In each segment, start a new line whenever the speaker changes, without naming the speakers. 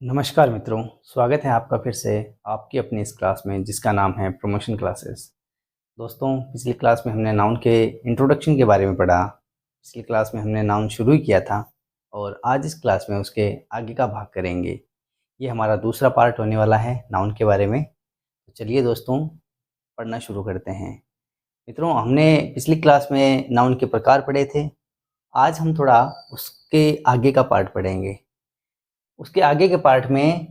नमस्कार मित्रों, स्वागत है आपका फिर से आपकी अपनी इस क्लास में जिसका नाम है प्रमोशन क्लासेस। दोस्तों, पिछली क्लास में हमने नाउन के इंट्रोडक्शन के बारे में पढ़ा। पिछली क्लास में हमने नाउन शुरू ही किया था और आज इस क्लास में उसके आगे का भाग करेंगे। ये हमारा दूसरा पार्ट होने वाला है नाउन के बारे में। तो चलिए दोस्तों, पढ़ना शुरू करते हैं। मित्रों, हमने पिछली क्लास में नाउन के प्रकार पढ़े थे। आज हम थोड़ा उसके आगे का पार्ट पढ़ेंगे। उसके आगे के पार्ट में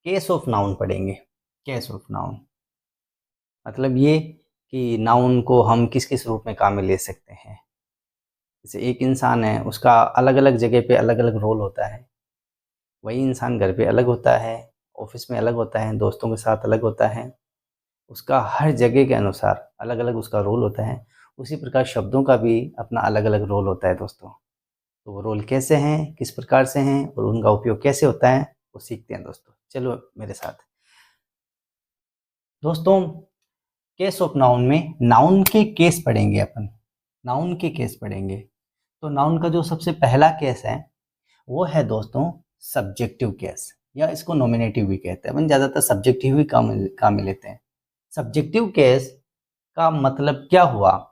केस ऑफ नाउन पढ़ेंगे। केस ऑफ नाउन मतलब ये कि नाउन को हम किस किस रूप में काम में ले सकते हैं। जैसे एक इंसान है, उसका अलग अलग जगह पे अलग अलग रोल होता है। वही इंसान घर पे अलग होता है, ऑफिस में अलग होता है, दोस्तों के साथ अलग होता है। उसका हर जगह के अनुसार अलग अलग उसका रोल होता है। उसी प्रकार शब्दों का भी अपना अलग अलग रोल होता है दोस्तों। तो वो रोल कैसे हैं, किस प्रकार से हैं और उनका उपयोग कैसे होता है, वो सीखते हैं दोस्तों। चलो मेरे साथ। दोस्तों, केस ऑफ नाउन में नाउन के केस पढ़ेंगे अपन। नाउन के केस पढ़ेंगे। तो नाउन का जो सबसे पहला केस है वो है दोस्तों सब्जेक्टिव केस, या इसको नॉमिनेटिव भी कहते हैं। अपन ज़्यादातर सब्जेक्टिव ही काम में लेते हैं। सब्जेक्टिव केस का मतलब क्या हुआ?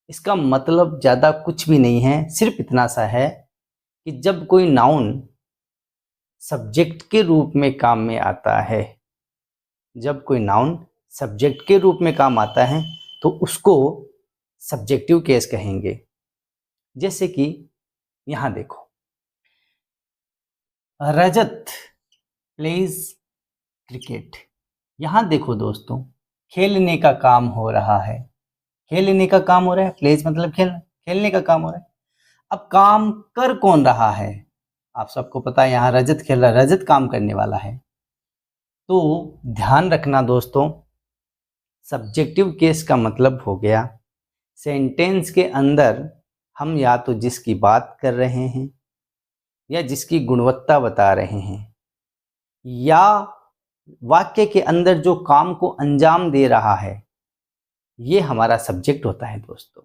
इसका मतलब ज़्यादा कुछ भी नहीं है, सिर्फ इतना सा है कि जब कोई नाउन सब्जेक्ट के रूप में काम में आता है, जब कोई नाउन सब्जेक्ट के रूप में काम आता है तो उसको सब्जेक्टिव केस कहेंगे। जैसे कि यहां देखो, रजत प्लेज क्रिकेट। यहां देखो दोस्तों, खेलने का काम हो रहा है। खेलने का काम हो रहा है, प्लेज मतलब खेलना, खेलने का काम हो रहा है। अब काम कर कौन रहा है? आप सबको पता है, यहाँ रजत खेल रहा है, रजत काम करने वाला है। तो ध्यान रखना दोस्तों, सब्जेक्टिव केस का मतलब हो गया सेंटेंस के अंदर हम या तो जिसकी बात कर रहे हैं या जिसकी गुणवत्ता बता रहे हैं, या वाक्य के अंदर जो काम को अंजाम दे रहा है, ये हमारा सब्जेक्ट होता है दोस्तों।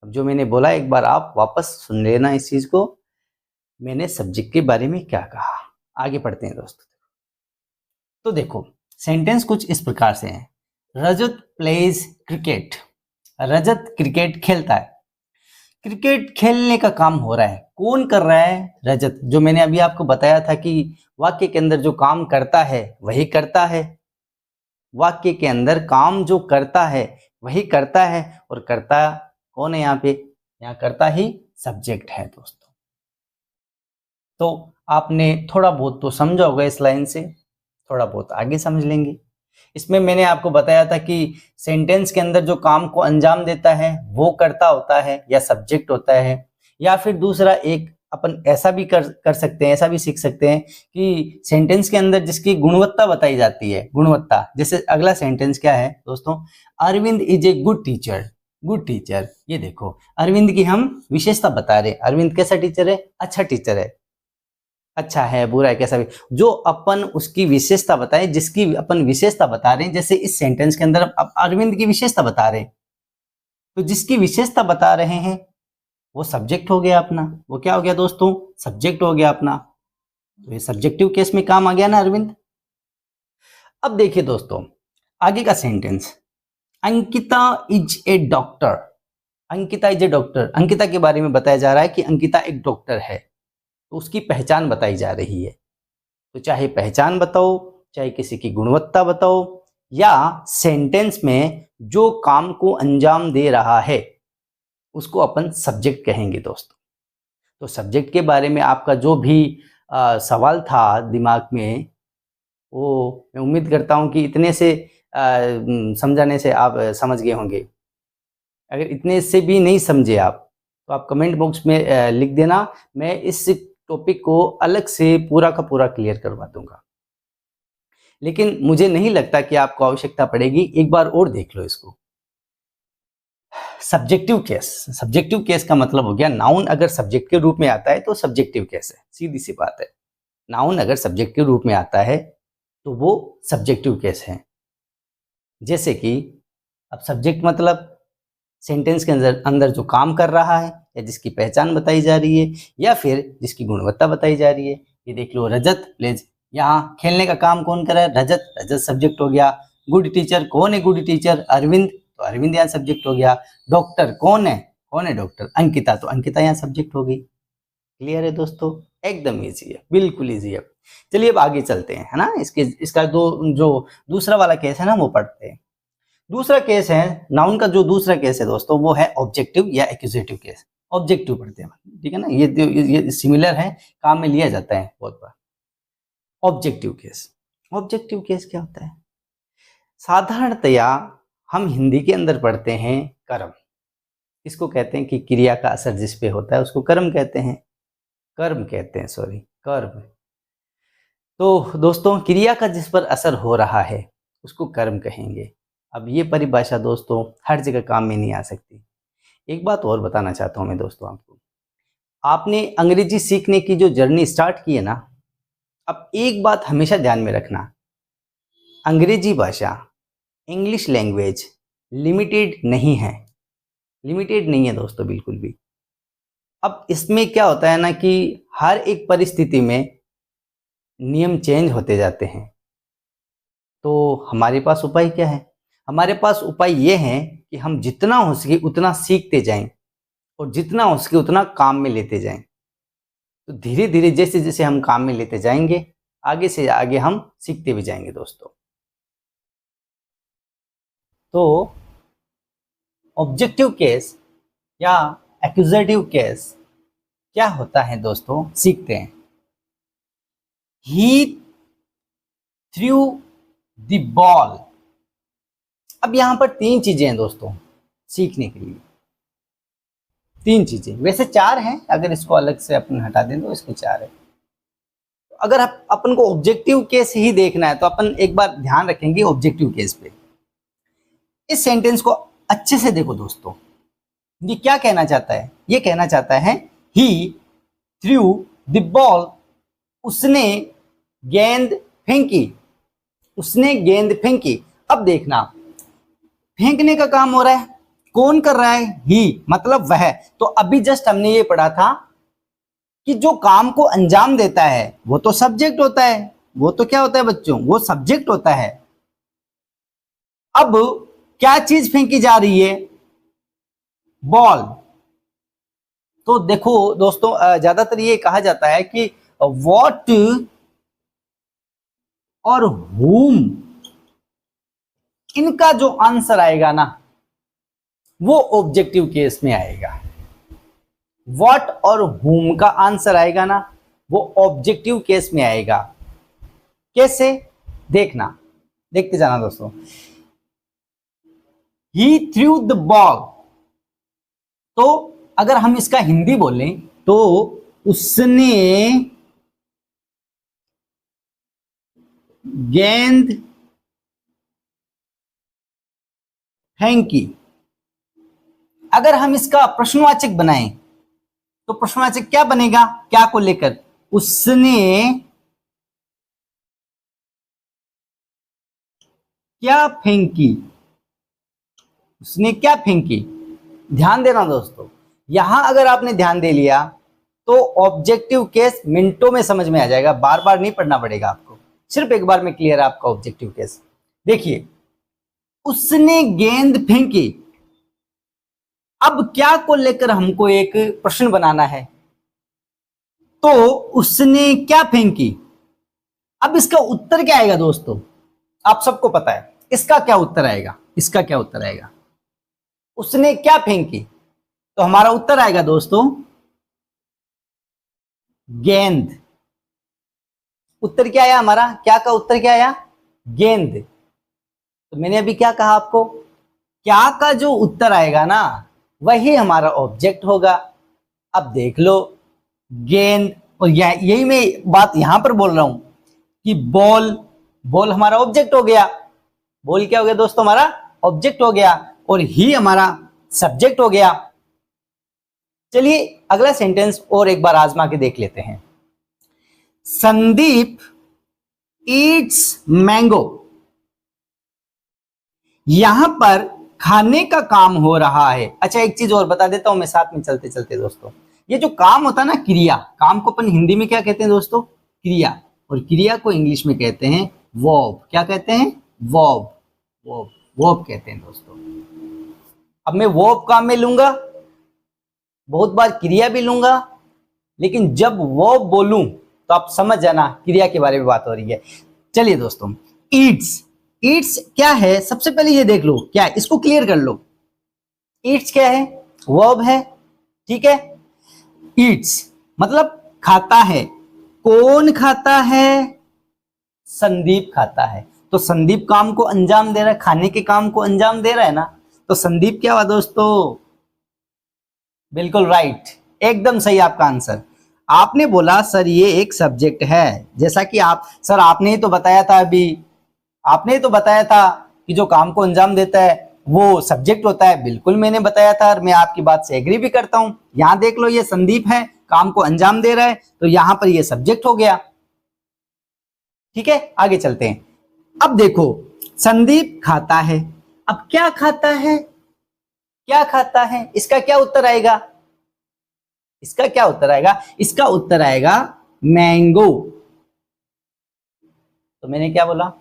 अब जो मैंने बोला एक बार आप वापस सुन लेना इस चीज को। मैंने सब्जेक्ट के बारे में क्या कहा, आगे पढ़ते हैं दोस्तों। तो देखो, सेंटेंस कुछ इस प्रकार से है। रजत प्लेज क्रिकेट। रजत क्रिकेट खेलता है। क्रिकेट खेलने का काम हो रहा है, कौन कर रहा है? रजत। जो मैंने अभी आपको बताया था कि वाक्य के अंदर जो काम करता है वही करता है। वाक्य के अंदर काम जो करता है वही करता है, और करता कौन है यहाँ पे? यहाँ करता ही सब्जेक्ट है दोस्तों। तो आपने थोड़ा बहुत तो समझा होगा इस लाइन से, थोड़ा बहुत आगे समझ लेंगे। इसमें मैंने आपको बताया था कि सेंटेंस के अंदर जो काम को अंजाम देता है वो कर्ता होता है या सब्जेक्ट होता है। या फिर दूसरा एक अपन ऐसा भी कर सकते हैं, ऐसा भी सीख सकते हैं कि सेंटेंस के अंदर जिसकी गुणवत्ता बताई जाती है, गुणवत्ता। जैसे अगला सेंटेंस क्या है दोस्तों? Arvind is a good teacher. Good teacher, ये देखो अरविंद की हम विशेषता बता रहे हैं। अरविंद कैसा टीचर है? अच्छा टीचर है। अच्छा है, बुरा है, कैसा भी, जो अपन उसकी विशेषता बताए, जिसकी अपन विशेषता बता रहे हैं। जैसे इस सेंटेंस के अंदर अब अरविंद की विशेषता बता रहे हैं, तो जिसकी विशेषता बता रहे हैं वो सब्जेक्ट हो गया अपना। वो क्या हो गया दोस्तों? सब्जेक्ट हो गया अपना। तो ये सब्जेक्टिव केस में काम आ गया ना अरविंद। अब देखिए दोस्तों, आगे का sentence, Ankita is a doctor. Ankita is a doctor, Ankita के बारे में बताया जा रहा है कि अंकिता एक डॉक्टर है। तो उसकी पहचान बताई जा रही है। तो चाहे पहचान बताओ, चाहे किसी की गुणवत्ता बताओ, या सेंटेंस में जो काम को अंजाम दे रहा है उसको अपन सब्जेक्ट कहेंगे दोस्तों। तो सब्जेक्ट के बारे में आपका जो भी सवाल था दिमाग में, वो मैं उम्मीद करता हूं कि इतने से समझाने से आप समझ गए होंगे। अगर इतने से भी नहीं समझे आप, तो आप कमेंट बॉक्स में लिख देना। मैं इस टॉपिक को अलग से पूरा का पूरा क्लियर करवा दूंगा। लेकिन मुझे नहीं लगता कि आपको आवश्यकता पड़ेगी, एक बार और देख लो इसको। सब्जेक्टिव केस, सब्जेक्टिव केस का मतलब हो गया नाउन अगर सब्जेक्ट के रूप में आता है तो सब्जेक्टिव केस है, सीधी सी बात है। नाउन अगर सब्जेक्ट के रूप में आता है तो वो सब्जेक्टिव केस है। जैसे कि अब सब्जेक्ट मतलब सेंटेंस के अंदर जो काम कर रहा है, या जिसकी पहचान बताई जा रही है, या फिर जिसकी गुणवत्ता बताई जा रही है, ये देख लो रजत प्लेज, यहाँ खेलने का काम कौन कर रहा है, रजत, रजत सब्जेक्ट हो गया। गुड टीचर, कौन है गुड टीचर, अरविंद, तो अरविंद यहाँ सब्जेक्ट हो गया। डॉक्टर कौन है डॉक्टर, अंकिता, तो अंकिता यहाँ सब्जेक्ट हो गई। क्लियर है दोस्तों, एकदम इजी है, बिल्कुल इजी है। चलिए अब आगे चलते हैं, है ना। इसका जो दूसरा वाला केस है ना वो पढ़ते हैं। दूसरा केस है नाउन का, जो दूसरा केस है दोस्तों वो है ऑब्जेक्टिव या एक्यूजेटिव केस। ऑब्जेक्टिव पढ़ते हैं, ठीक है ना, ये सिमिलर है, काम में लिया जाता है बहुत बार। ऑब्जेक्टिव केस, ऑब्जेक्टिव केस क्या होता है? साधारणतया हम हिंदी के अंदर पढ़ते हैं कर्म, इसको कहते हैं कि क्रिया का असर जिस पे होता है उसको कर्म कहते हैं, कर्म कहते हैं, सॉरी कर्म। तो दोस्तों क्रिया का जिस पर असर हो रहा है उसको कर्म कहेंगे। अब ये परिभाषा दोस्तों हर जगह काम में नहीं आ सकती। एक बात और बताना चाहता हूँ मैं दोस्तों आपको, आपने अंग्रेजी सीखने की जो जर्नी स्टार्ट की है ना, अब एक बात हमेशा ध्यान में रखना, अंग्रेजी भाषा, इंग्लिश लैंग्वेज लिमिटेड नहीं है, लिमिटेड नहीं है दोस्तों बिल्कुल भी। अब इसमें क्या होता है ना कि हर एक परिस्थिति में नियम चेंज होते जाते हैं। तो हमारे पास उपाय क्या है? हमारे पास उपाय ये है कि हम जितना हो सके उतना सीखते जाएं और जितना हो सके उतना काम में लेते जाएं। तो धीरे धीरे जैसे जैसे हम काम में लेते जाएंगे आगे से आगे हम सीखते भी जाएंगे दोस्तों। तो ऑब्जेक्टिव केस या एक्यूजेटिव केस क्या होता है दोस्तों, सीखते हैं। ही थ्रू द बॉल। अब यहां पर तीन चीजें हैं दोस्तों सीखने के लिए, तीन चीजें, वैसे चार हैं, अगर इसको अलग से अपन हटा दें तो इसको चार है। तो अगर अपन को ऑब्जेक्टिव केस ही देखना है तो अपन एक बार ध्यान रखेंगे ऑब्जेक्टिव केस पे। इस सेंटेंस को अच्छे से देखो दोस्तों, ये क्या कहना चाहता है? ये कहना चाहता है ही थ्रू द बॉल, उसने गेंद फेंकी, उसने गेंद फेंकी। अब देखना फेंकने का काम हो रहा है, कौन कर रहा है? ही, मतलब वह। तो अभी जस्ट हमने ये पढ़ा था कि जो काम को अंजाम देता है वो तो सब्जेक्ट होता है, वो तो क्या होता है बच्चों, वो सब्जेक्ट होता है। अब क्या चीज फेंकी जा रही है? बॉल। तो देखो दोस्तों ज्यादातर ये कहा जाता है कि व्हाट और whom, इनका जो आंसर आएगा ना वो ऑब्जेक्टिव केस में आएगा। व्हाट और whom का आंसर आएगा ना वो ऑब्जेक्टिव केस में आएगा। कैसे? देखना, देखते जाना दोस्तों। ही थ्रू द बॉल, तो अगर हम इसका हिंदी बोलें तो उसने गेंद फेंकी। अगर हम इसका प्रश्नवाचक बनाएं तो प्रश्नवाचक क्या बनेगा? क्या को लेकर? उसने क्या फेंकी, उसने क्या फेंकी। ध्यान देना दोस्तों, यहां अगर आपने ध्यान दे लिया तो ऑब्जेक्टिव केस मिनटों में समझ में आ जाएगा, बार बार नहीं पढ़ना पड़ेगा आपको, सिर्फ एक बार में क्लियर है आपका ऑब्जेक्टिव केस। देखिए उसने गेंद फेंकी, अब क्या को लेकर हमको एक प्रश्न बनाना है, तो उसने क्या फेंकी। अब इसका उत्तर क्या आएगा दोस्तों? आप सबको पता है इसका क्या उत्तर आएगा, इसका क्या उत्तर आएगा? उसने क्या फेंकी, तो हमारा उत्तर आएगा दोस्तों गेंद। उत्तर क्या आया हमारा? क्या का उत्तर क्या आया? गेंद। तो मैंने अभी क्या कहा आपको, क्या का जो उत्तर आएगा ना वही हमारा ऑब्जेक्ट होगा। अब देख लो गेंद, और यही मैं बात यहां पर बोल रहा हूं कि बॉल, बॉल हमारा ऑब्जेक्ट हो गया। बॉल क्या हो गया दोस्तों? हमारा ऑब्जेक्ट हो गया, और ही हमारा सब्जेक्ट हो गया। चलिए अगला सेंटेंस और एक बार आजमा के देख लेते हैं। Sandeep Yeats mango. यहां पर खाने का काम हो रहा है। अच्छा एक चीज और बता देता हूं मैं साथ में चलते चलते दोस्तों, ये जो काम होता है ना क्रिया, काम को अपन हिंदी में क्या कहते हैं दोस्तों? क्रिया, और क्रिया को इंग्लिश में कहते हैं वर्ब। क्या कहते हैं? वर्ब। वर्ब, वर्ब कहते हैं दोस्तों। अब मैं वर्ब काम में लूंगा, बहुत बार क्रिया भी लूंगा, लेकिन जब वर्ब बोलूं तो आप समझ जाना क्रिया के बारे में बात हो रही है। चलिए दोस्तों, ईट्स, ईट्स क्या है? सबसे पहले ये देख लो क्या है, इसको क्लियर कर लो। ईट्स क्या है? वर्ब है, ठीक है। ईट्स मतलब खाता है। कौन खाता है? संदीप खाता है। तो संदीप काम को अंजाम दे रहा है, खाने के काम को अंजाम दे रहा है ना, तो संदीप क्या हुआ दोस्तों? बिल्कुल राइट, एकदम सही आपका आंसर। आपने बोला सर ये एक सब्जेक्ट है, जैसा कि आप सर आपने ही तो बताया था अभी, आपने ही तो बताया था कि जो काम को अंजाम देता है वो सब्जेक्ट होता है। बिल्कुल मैंने बताया था और मैं आपकी बात से एग्री भी करता हूं। यहां देख लो, ये संदीप है, काम को अंजाम दे रहा है, तो यहां पर ये सब्जेक्ट हो गया। ठीक है, आगे चलते हैं। अब देखो, संदीप खाता है। अब क्या खाता है? क्या खाता है? इसका क्या उत्तर आएगा? इसका क्या उत्तर आएगा? इसका उत्तर आएगा मैंगो। तो मैंने क्या बोला?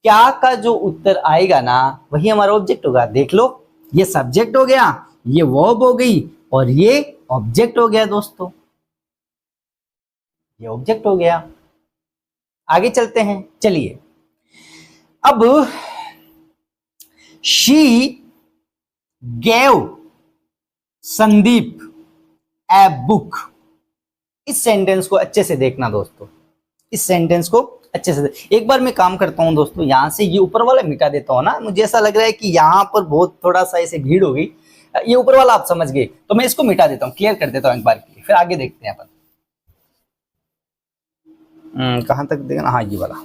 क्या का जो उत्तर आएगा ना, वही हमारा ऑब्जेक्ट होगा। देख लो, ये सब्जेक्ट हो गया, ये वर्ब हो गई, और ये ऑब्जेक्ट हो गया दोस्तों, ये ऑब्जेक्ट हो गया। आगे चलते हैं, चलिए। अब she gave Sandeep a book. इस सेंटेंस को अच्छे से देखना दोस्तों, इस सेंटेंस को अच्छे से एक बार मैं काम करता हूं दोस्तों, यहां से ये ऊपर वाला मिटा देता हूं ना, मुझे ऐसा लग रहा है कि यहां पर बहुत थोड़ा सा ऐसे भीड़ हो गई। ये ऊपर वाला आप समझ गए, तो मैं इसको मिटा देता हूं, क्लियर कर देता हूं एक बार के लिए, फिर आगे देखते हैं अपन। कहां तक देखना? हाँ, ये वाला।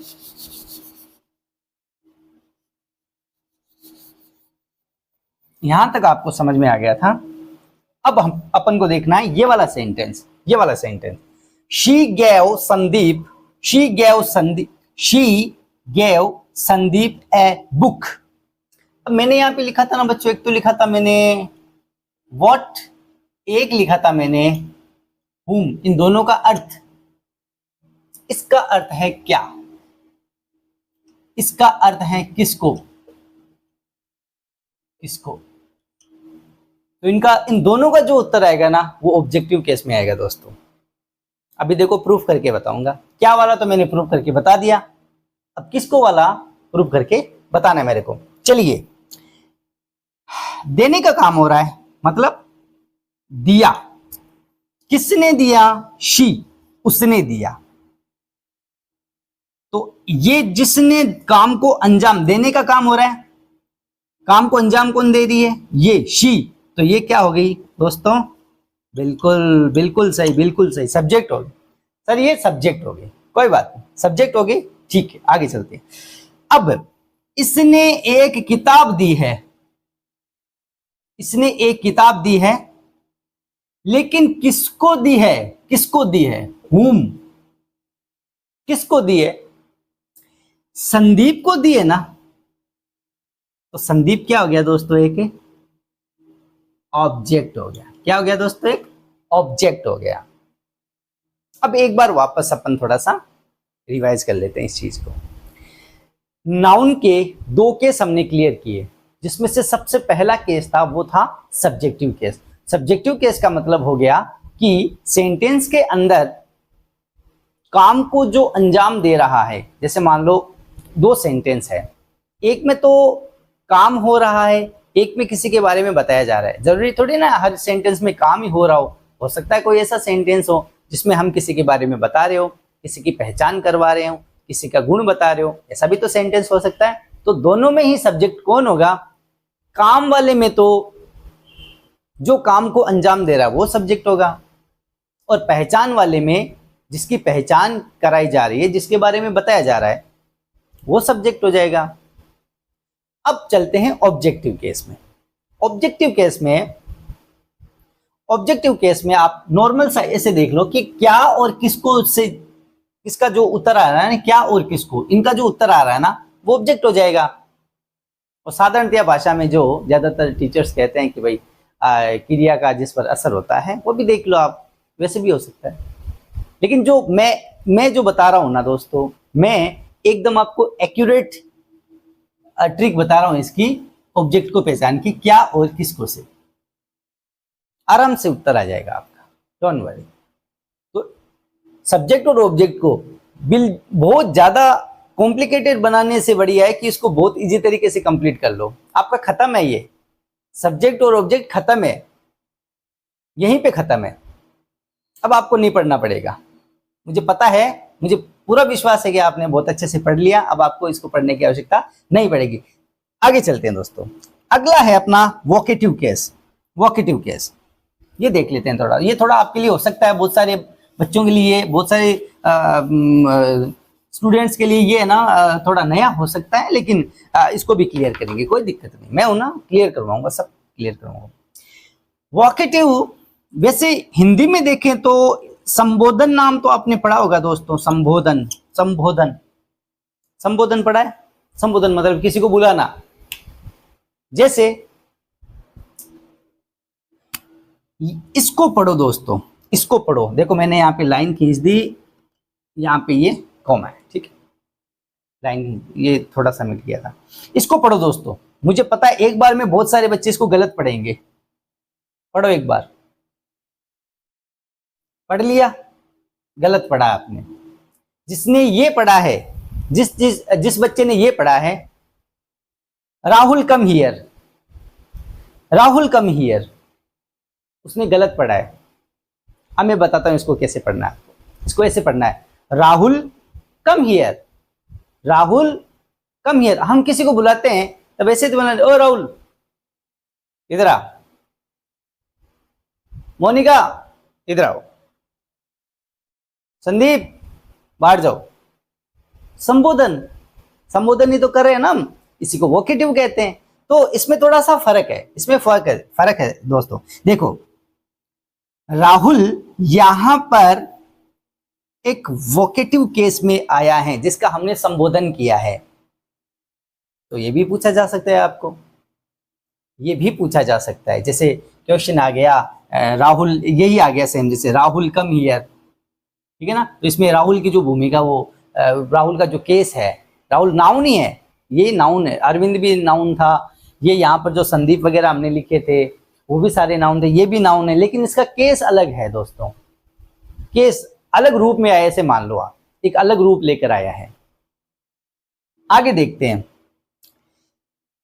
यहां तक आपको समझ में आ गया था। अब हम अपन को देखना है ये वाला सेंटेंस, ये वाला sentence. She gave Sandeep, she gave Sandeep, she gave Sandeep a book. अब मैंने यहां पे लिखा था ना बच्चों, एक तो लिखा था मैंने व्हाट, एक लिखा था मैंने whom। इन दोनों का अर्थ, इसका अर्थ है क्या? इसका अर्थ है किसको? किसको? तो इनका, इन दोनों का जो उत्तर आएगा ना, वो ऑब्जेक्टिव केस में आएगा दोस्तों। अभी देखो, प्रूफ करके बताऊंगा। क्या वाला तो मैंने प्रूफ करके बता दिया, अब किसको वाला प्रूफ करके बताना है मेरे को। चलिए, देने का काम हो रहा है, मतलब दिया। किसने दिया? शी, उसने दिया। तो ये जिसने काम को अंजाम देने का काम हो रहा है, काम को अंजाम कौन दे रही है? ये शी। तो ये क्या हो गई दोस्तों? बिल्कुल बिल्कुल सही, बिल्कुल सही, सब्जेक्ट हो गई। सर ये सब्जेक्ट हो गई, कोई बात नहीं, सब्जेक्ट हो गई, ठीक है, आगे चलते हैं। अब इसने एक किताब दी है, इसने एक किताब दी है, लेकिन किसको दी है? किसको दी है? whom, किसको दी है? संदीप को दी है ना। तो संदीप क्या हो गया दोस्तों? एक ऑब्जेक्ट हो गया। क्या हो गया दोस्तों? एक ऑब्जेक्ट हो गया। अब एक बार वापस अपन थोड़ा सा रिवाइज कर लेते हैं इस चीज को। नाउन के दो केस हमने क्लियर किए, जिसमें से सबसे पहला केस था वो था सब्जेक्टिव केस। सब्जेक्टिव केस का मतलब हो गया कि सेंटेंस के अंदर काम को जो अंजाम दे रहा है, जैसे मान लो दो सेंटेंस है, एक में तो काम हो रहा है, एक में किसी के बारे में बताया जा रहा है। जरूरी थोड़ी ना हर सेंटेंस में काम ही हो रहा हो सकता है कोई ऐसा सेंटेंस हो जिसमें हम किसी के बारे में बता रहे हो, किसी की पहचान करवा रहे हो, किसी का गुण बता रहे हो, ऐसा भी तो सेंटेंस हो सकता है। तो दोनों में ही सब्जेक्ट कौन होगा? काम वाले में तो जो काम को अंजाम दे रहा है वो सब्जेक्ट होगा, और पहचान वाले में जिसकी पहचान कराई जा रही है, जिसके बारे में बताया जा रहा है, वो सब्जेक्ट हो जाएगा। अब चलते हैं ऑब्जेक्टिव केस में। ऑब्जेक्टिव केस में आप नॉर्मल सा ऐसे देख लो कि क्या और किसको से, इसका जो उत्तर आ रहा है ना, क्या और किसको, इनका जो उत्तर आ रहा है ना, वो ऑब्जेक्ट हो जाएगा। और साधारणतया भाषा में जो ज्यादातर टीचर्स कहते हैं कि भाई क्रिया का जिस पर असर होता है, वो भी देख लो आप, वैसे भी हो सकता है। लेकिन जो मैं जो बता रहा हूं ना दोस्तों, मैं एकदम आपको एक्यूरेट ट्रिक बता रहा हूं इसकी, ऑब्जेक्ट को पहचान की क्या और किसको से, आराम से उत्तर आ जाएगा आपका, डोंट वरी। तो सब्जेक्ट और ऑब्जेक्ट को बहुत ज्यादा कॉम्प्लिकेटेड बनाने से बढ़िया है कि इसको बहुत इजी तरीके से कंप्लीट कर लो, आपका खत्म है, ये सब्जेक्ट और ऑब्जेक्ट खत्म है, यहीं पे खत्म है। अब आपको नहीं पढ़ना पड़ेगा, मुझे पता है, मुझे पूरा विश्वास है कि आपने बहुत अच्छे से पढ़ लिया, अब आपको इसको पढ़ने की आवश्यकता नहीं पड़ेगी। आगे चलते हैं दोस्तों, अगला है अपना वोकेटिव केस। वोकेटिव केस ये देख लेते हैं थोड़ा, ये थोड़ा आपके लिए हो सकता है, बहुत सारे बच्चों के लिए, बहुत सारे स्टूडेंट्स के लिए ये ना थोड़ा नया हो सकता है, लेकिन इसको भी क्लियर करेंगे, कोई दिक्कत नहीं, मैं हूं ना, क्लियर करवाऊंगा, सब क्लियर करवाऊंगा। वोकेटिव वैसे हिंदी में देखें तो संबोधन नाम तो आपने पढ़ा होगा दोस्तों, संबोधन, संबोधन, संबोधन पढ़ा है। संबोधन मतलब किसी को बुलाना, जैसे इसको पढ़ो दोस्तों, इसको पढ़ो, देखो मैंने यहाँ पे लाइन खींच दी, यहाँ पे ये कॉमा है, ठीक है, लाइन ये थोड़ा सा मिट गया था, इसको पढ़ो दोस्तों। मुझे पता है एक बार में बहुत सारे बच्चे इसको गलत पढ़ेंगे, पढ़ो एक बार, पढ़ लिया, गलत पढ़ा आपने। जिसने ये पढ़ा है, जिस बच्चे ने ये पढ़ा है, Rahul come here, Rahul come here, उसने गलत पढ़ा है। अब मैं बताता हूं इसको कैसे पढ़ना है, इसको ऐसे पढ़ना है, Rahul come here, Rahul come here. हम किसी को बुलाते हैं तब ऐसे तो बोलना, ओ राहुल इधर आ, मोनिका इधर आओ, संदीप बाहर जाओ। संबोधन, संबोधन ही तो कर रहे हैं ना हम, इसी को वोकेटिव कहते हैं। तो इसमें थोड़ा सा फर्क है, इसमें फर्क है दोस्तों। देखो राहुल यहां पर एक वोकेटिव केस में आया है, जिसका हमने संबोधन किया है, तो ये भी पूछा जा सकता है आपको, ये भी पूछा जा सकता है। जैसे क्वेश्चन आ गया राहुल, यही आ गया सेम, जैसे राहुल कम हियर, ठीक है ना। तो इसमें राहुल की जो भूमिका, वो राहुल का जो केस है, राहुल नाउन ही है, ये नाउन है, अरविंद भी नाउन था, ये यहाँ पर जो संदीप वगैरह हमने लिखे थे वो भी सारे नाउन थे, ये भी नाउन है, लेकिन इसका केस अलग है दोस्तों, केस अलग रूप में आया, ऐसे मान लो आप, एक अलग रूप लेकर आया है। आगे देखते हैं।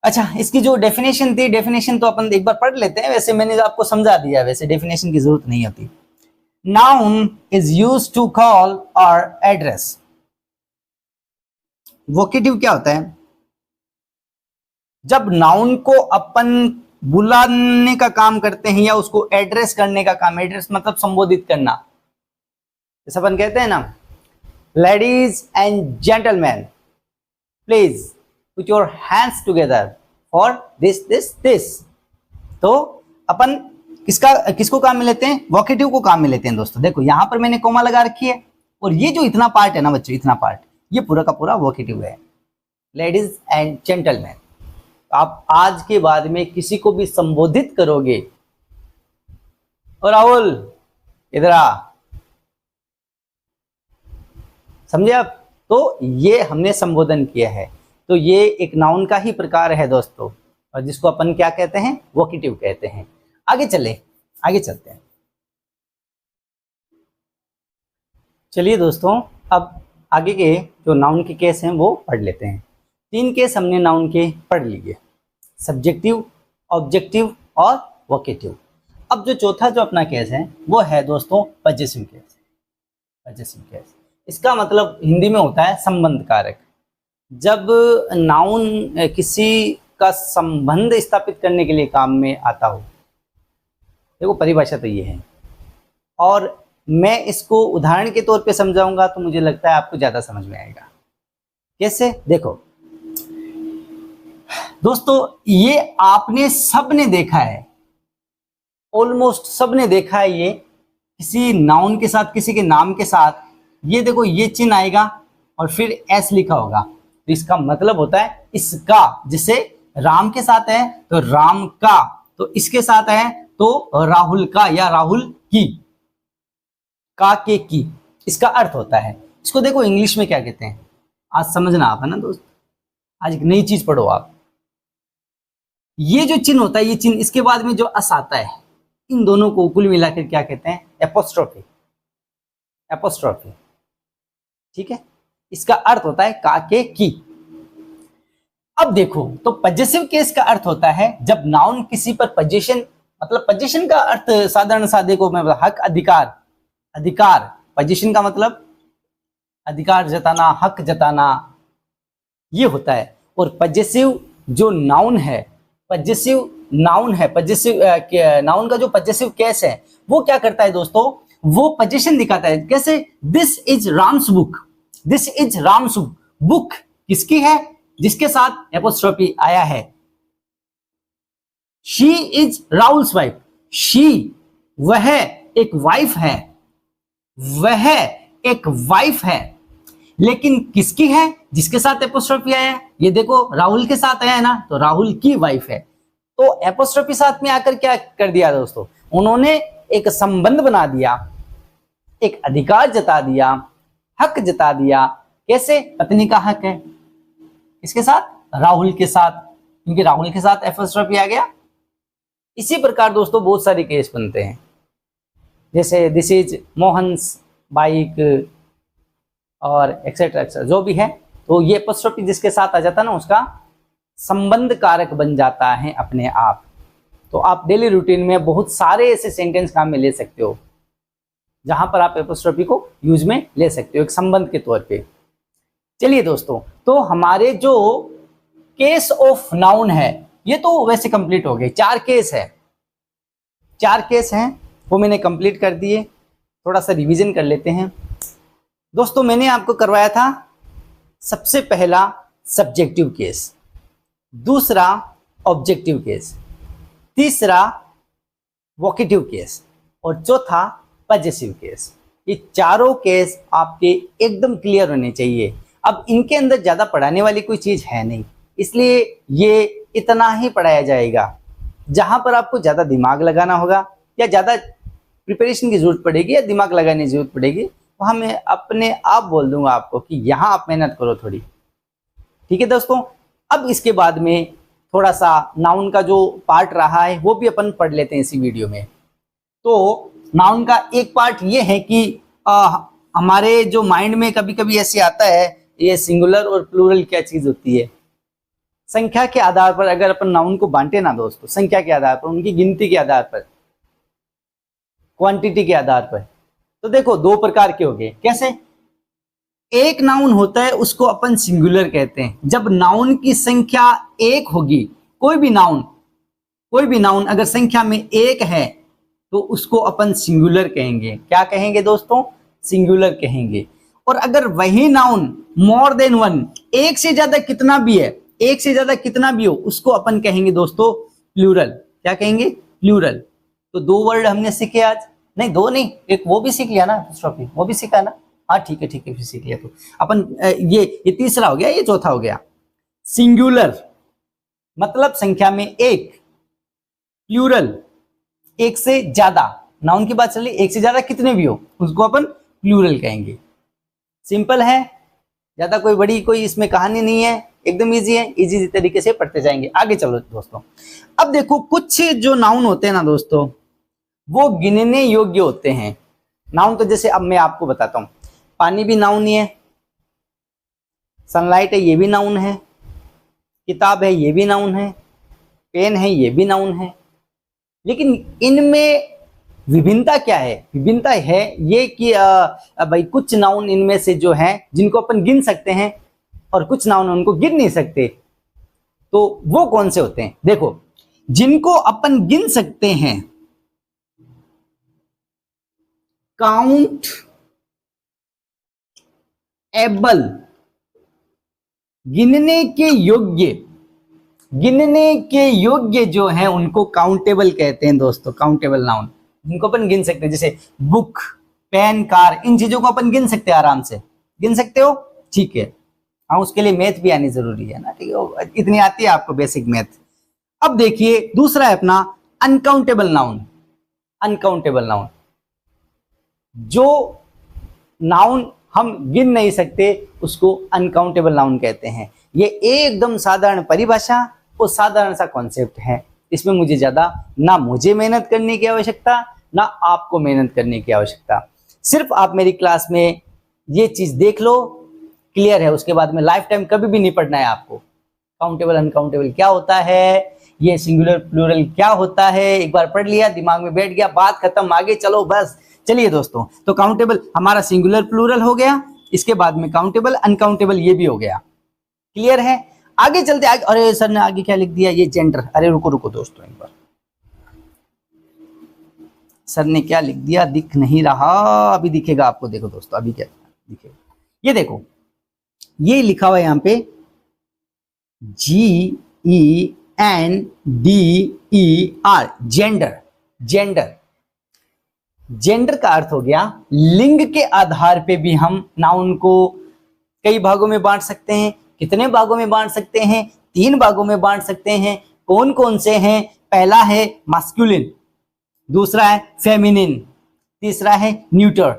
अच्छा, इसकी जो डेफिनेशन थी, डेफिनेशन तो अपन एक बार पढ़ लेते हैं, वैसे मैंने आपको समझा दिया, वैसे डेफिनेशन की जरूरत नहीं होती। Noun is used to call or address. Vocative क्या होता है? जब नाउन को अपन बुलाने का काम करते हैं या उसको एड्रेस करने का काम, एड्रेस मतलब संबोधित करना, जैसे अपन कहते हैं ना, ladies and gentleman please put your hands together for this this this. तो अपन किसको काम में लेते हैं? वोकेटिव को काम में लेते हैं दोस्तों। देखो यहां पर मैंने कोमा लगा रखी है, और ये जो इतना पार्ट है ना बच्चों, इतना पार्ट, ये पूरा का पूरा वोकेटिव है, लेडीज एंड जेंटलमैन। आप आज के बाद में किसी को भी संबोधित करोगे, और राहुल इधर आ, समझे आप? तो ये हमने संबोधन किया है, तो ये एक नाउन का ही प्रकार है दोस्तों, और जिसको अपन क्या कहते हैं? वोकेटिव कहते हैं। आगे चलते हैं। चलिए दोस्तों, अब आगे के जो नाउन के केस हैं वो पढ़ लेते हैं। 3 केस हमने नाउन के पढ़ लिए, सब्जेक्टिव, ऑब्जेक्टिव और वोकेटिव। अब जो चौथा जो अपना केस है वो है दोस्तों पजेसिव केस। पजेसिव केस, इसका मतलब हिंदी में होता है संबंध कारक। जब नाउन किसी का संबंध स्थापित करने के लिए काम में आता हो, देखो परिभाषा तो ये है, और मैं इसको उदाहरण के तौर पे समझाऊंगा तो मुझे लगता है आपको ज्यादा समझ में आएगा। कैसे? देखो दोस्तों, ये आपने सबने देखा है, ऑलमोस्ट सबने देखा है, ये किसी नाउन के साथ, किसी के नाम के साथ, ये देखो ये चिन्ह आएगा और फिर एस लिखा होगा, तो इसका मतलब होता है इसका। जैसे राम के साथ है तो राम का, तो इसके साथ है तो राहुल का या राहुल की, का के की। इसका अर्थ होता है। इसको देखो इंग्लिश में क्या कहते हैं, आज समझना आप, है ना दोस्त, आज एक नई चीज पढ़ो आप। ये जो चिन्ह होता है, ये चिन्ह, इसके बाद में जो अस आता है, इन दोनों को कुल मिलाकर क्या कहते हैं, एपोस्ट्रोफी। एपोस्ट्रोफी, ठीक है। इसका अर्थ होता है का के की। अब देखो, तो पजेसिव केस का अर्थ होता है जब नाउन किसी पर पजेशन, मतलब पजेशन का अर्थ साधारण सा देखो, मैं हक, अधिकार, अधिकार, पजेशन का मतलब अधिकार जताना, हक जताना, ये होता है। और पजेसिव जो नाउन है, पजेसिव नाउन है, पजेसिव नाउन का जो पजेसिव केस है वो क्या करता है दोस्तों, वो पजेशन दिखाता है। कैसे, this is Ram's book, this is Ram's book किसकी है, जिसके साथ एपोस्ट्रोफी आया है। She is Rahul's wife, she वह एक वाइफ है, वह एक वाइफ है, लेकिन किसकी है, जिसके साथ एपोस्ट्रोफी आया है। ये देखो राहुल के साथ आया है ना, तो राहुल की वाइफ है। तो एपोस्ट्रोफी साथ में आकर क्या कर दिया दोस्तों, उन्होंने एक संबंध बना दिया, एक अधिकार जता दिया, हक जता दिया। कैसे, पत्नी का हक है इसके साथ, राहुल के साथ, क्योंकि राहुल के साथ एपोस्ट्रोफी आ गया। इसी प्रकार दोस्तों बहुत सारे केस बनते हैं, जैसे दिस इज मोहन्स बाइक और एक्सेट्रा एक्सेट्रा जो भी है। तो ये एपोस्ट्रोफी जिसके साथ आ जाता है ना, उसका संबंध कारक बन जाता है अपने आप। तो आप डेली रूटीन में बहुत सारे ऐसे सेंटेंस काम में ले सकते हो जहां पर आप एपोस्ट्रोफी को यूज में ले सकते हो एक संबंध के तौर पे। चलिए दोस्तों, तो हमारे जो केस ऑफ नाउन है ये तो वैसे कंप्लीट हो गए। 4 केस है, 4 केस हैं वो मैंने कंप्लीट कर दिए। थोड़ा सा रिवीजन कर लेते हैं दोस्तों। मैंने आपको करवाया था सबसे पहला सब्जेक्टिव केस, दूसरा ऑब्जेक्टिव केस, तीसरा वोकेटिव केस और चौथा पजेसिव केस। ये चारों केस आपके एकदम क्लियर होने चाहिए। अब इनके अंदर ज्यादा पढ़ाने वाली कोई चीज है नहीं, इसलिए ये इतना ही पढ़ाया जाएगा। जहां पर आपको ज्यादा दिमाग लगाना होगा या ज्यादा प्रिपरेशन की जरूरत पड़ेगी या दिमाग लगाने की जरूरत पड़ेगी, वहां मैं अपने आप बोल दूंगा आपको कि यहां आप मेहनत करो थोड़ी। ठीक है दोस्तों, अब इसके बाद में थोड़ा सा नाउन का जो पार्ट रहा है वो भी अपन पढ़ लेते हैं इसी वीडियो में। तो नाउन का एक पार्ट ये है कि हमारे जो माइंड में कभी कभी ऐसे आता है, ये सिंगुलर और प्लूरल क्या चीज होती है। संख्या के आधार पर अगर अपन नाउन को बांटे ना दोस्तों, संख्या के आधार पर, उनकी गिनती के आधार पर, क्वांटिटी के आधार पर, तो देखो 2 प्रकार के हो गए। कैसे, एक नाउन होता है उसको अपन सिंगुलर कहते हैं। जब नाउन की संख्या 1 होगी, कोई भी नाउन अगर संख्या में 1 है तो उसको अपन सिंगुलर कहेंगे। क्या कहेंगे दोस्तों, सिंगुलर कहेंगे। और अगर वही नाउन मोर देन 1, एक से ज्यादा कितना भी है, एक से ज्यादा कितना भी हो, उसको अपन कहेंगे दोस्तों प्लूरल। क्या कहेंगे, प्लूरल। तो 2 वर्ड हमने सीखे आज, नहीं 2 नहीं, एक वो भी सीख लिया ना, वो भी सीखा ना। हाँ ठीक है फिर सीख लिया। तो अपन ये तीसरा हो गया, ये चौथा हो गया। सिंगुलर मतलब संख्या में 1, प्लूरल एक से ज्यादा, नाउन की बात चली, एक से ज्यादा कितने भी हो उसको अपन प्लूरल कहेंगे। सिंपल है, ज्यादा कोई बड़ी कोई इसमें कहानी नहीं है, एकदम इजी है, इजी तरीके से पढ़ते जाएंगे। आगे चलो दोस्तों। अब देखो कुछ जो नाउन होते हैं ना दोस्तों, वो गिनने योग्य होते हैं। नाउन तो जैसे अब मैं आपको बताता हूं, पानी भी नाउन ही है, सनलाइट है ये भी नाउन है, किताब है ये भी नाउन है, पेन है ये भी नाउन है। लेकिन इनमें विभिन्नता क्या है, विभिन्नता है ये कि भाई कुछ नाउन इनमें से जो है जिनको अपन गिन सकते हैं और कुछ नाउन उनको गिन नहीं सकते। तो वो कौन से होते हैं, देखो जिनको अपन गिन सकते हैं, काउंट एबल, गिनने के योग्य जो है उनको काउंटेबल कहते हैं दोस्तों। काउंटेबल नाउन जिनको अपन गिन सकते हैं, जैसे बुक, पेन, कार, इन चीजों को अपन गिन सकते हैं, आराम से गिन सकते हो। ठीक है, हाँ उसके लिए मैथ भी आनी जरूरी है ना, ठीक है, इतनी आती है आपको बेसिक मैथ। अब देखिए दूसरा है अपना अनकाउंटेबल नाउन। अनकाउंटेबल नाउन जो नाउन हम गिन नहीं सकते, उसको अनकाउंटेबल नाउन कहते हैं। ये एकदम साधारण परिभाषा और साधारण सा कॉन्सेप्ट है। इसमें मुझे ज्यादा ना मुझे मेहनत करने की आवश्यकता, ना आपको मेहनत करने की आवश्यकता। सिर्फ आप मेरी क्लास में ये चीज देख लो, क्लियर है। उसके बाद में लाइफ टाइम कभी भी नहीं पढ़ना है आपको। काउंटेबल अनकाउंटेबल क्या होता है, ये सिंगुलर प्लूरल क्या होता है, एक बार पढ़ लिया, दिमाग में बैठ गया, बात खत्म, आगे चलो बस। चलिए दोस्तों, तो काउंटेबल हमारा सिंगुलर प्लूरल हो गया, इसके बाद में काउंटेबल अनकाउंटेबल ये भी हो गया। क्लियर है? आगे चलते आगे। अरे सर ने आगे क्या लिख दिया, ये जेंडर। अरे रुको रुको दोस्तों, एक बार सर ने क्या लिख दिया दिख नहीं रहा, अभी दिखेगा आपको। देखो दोस्तों, अभी क्या दिखेगा, ये देखो, ये लिखा हुआ है यहाँ पे GENDER, जेंडर। जेंडर जेंडर का अर्थ हो गया लिंग के आधार पे भी हम नाउन को कई भागों में बांट सकते हैं। कितने भागों में बांट सकते हैं? 3 भागों में बांट सकते हैं। कौन कौन से हैं? पहला है मास्कुलिन, दूसरा है फेमिनिन, तीसरा है न्यूटर।